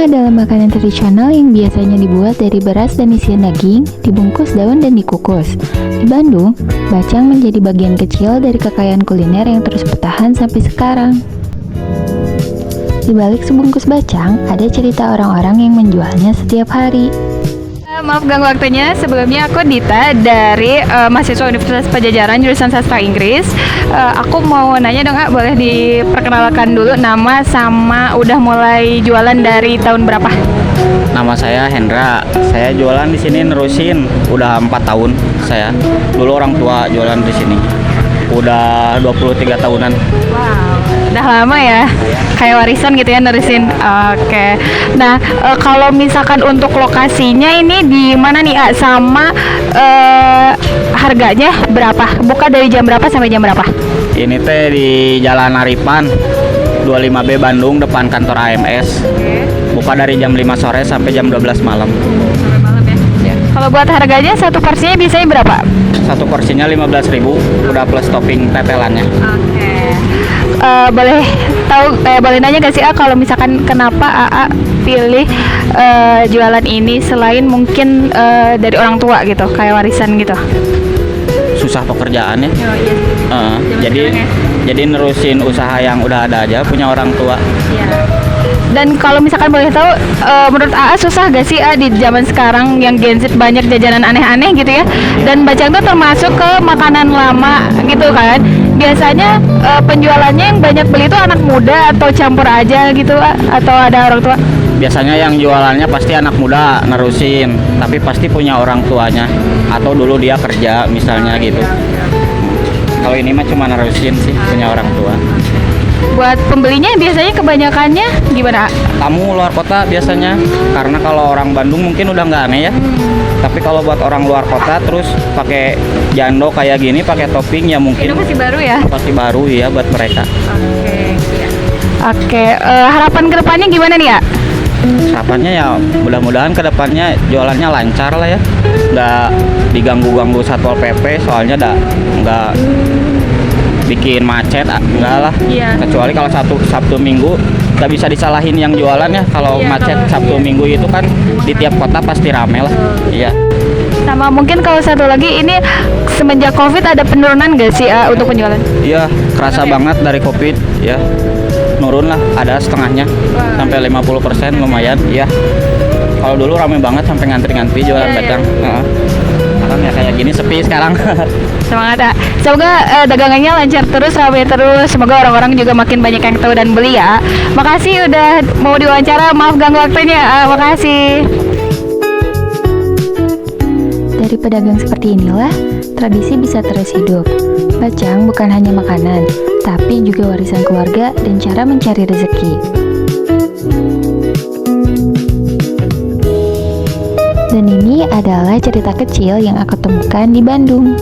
Bacang adalah makanan tradisional yang biasanya dibuat dari beras dan isian daging, dibungkus daun dan dikukus. Di Bandung, bacang menjadi bagian kecil dari kekayaan kuliner yang terus bertahan sampai sekarang. Di balik sebungkus bacang, ada cerita orang-orang yang menjualnya setiap hari. Maaf ganggu waktunya, sebelumnya aku Dita dari mahasiswa Universitas Padjadjaran jurusan Sastra Inggris. Aku mau nanya dong, boleh diperkenalkan dulu nama sama udah mulai jualan dari tahun berapa? Nama saya Hendra. Saya jualan di sini nerusin udah 4 tahun saya. Dulu orang tua jualan di sini. Udah 23 tahunan. Wow, udah lama ya? Kayak warisan gitu ya nerusin. Oke. Nah, kalau misalkan untuk lokasinya ini di mana nih, sama harganya berapa? Buka dari jam berapa sampai jam berapa? Ini teh di Jalan Aripan 25B Bandung depan kantor AMS. Buka dari jam 5 sore sampai jam 12 malam. Sampai malam ya? Kalau buat harganya satu porsinya biasanya berapa? Satu porsinya 15.000, udah plus topping tetelannya. Oke. Boleh nanya gak sih kalau misalkan kenapa AA pilih jualan ini selain mungkin dari orang tua gitu, kayak warisan gitu? Susah pekerjaannya. Oh, iya. Jadi nerusin usaha yang udah ada aja punya orang tua. Iya. Dan kalau misalkan boleh tahu, menurut AA susah gak sih di zaman sekarang yang Gen Z banyak jajanan aneh-aneh gitu ya? Dan bacang tuh termasuk ke makanan lama gitu kan? Biasanya penjualannya yang banyak beli itu anak muda atau campur aja gitu, atau ada orang tua? Biasanya yang jualannya pasti anak muda nerusin, tapi pasti punya orang tuanya atau dulu dia kerja misalnya gitu. Kalau ini mah cuma nerusin sih, punya orang tua. Buat pembelinya biasanya kebanyakannya gimana? Tamu luar kota biasanya, karena kalau orang Bandung mungkin udah nggak aneh ya. Tapi kalau buat orang luar kota terus pakai jando kayak gini, pakai topping ya mungkin. Itu masih baru ya? Pasti baru ya buat mereka. Oke, harapan kedepannya gimana nih ya? Harapannya ya mudah-mudahan kedepannya jualannya lancar lah ya, nggak diganggu-ganggu Satpol PP, soalnya nggak bikin macet, enggak lah. Iya. Kecuali kalau Sabtu Minggu nggak bisa disalahin yang jualan ya, kalau Iya, macet Sabtu Minggu itu kan di tiap kota pasti rame lah. Iya. Sama mungkin kalau satu lagi, ini semenjak COVID ada penurunan nggak sih untuk penjualan? Iya, kerasa banget dari COVID ya. Nurun lah, ada setengahnya. Wah. Sampai 50% lumayan, ya. Kalau dulu rame banget sampai ngantri-ngantri jualan Iya, bacang. iya. Sekarang ya kayak gini sepi sekarang. Semangat ya. Semoga dagangannya lancar terus, ramai terus. Semoga orang-orang juga makin banyak yang tahu dan beli ya. Makasih udah mau diwawancara. Maaf ganggu waktunya. Makasih. Dari pedagang seperti inilah, tradisi bisa terus hidup. Bacang bukan hanya makanan, tapi juga warisan keluarga dan cara mencari rezeki. Dan ini adalah cerita kecil yang aku temukan di Bandung.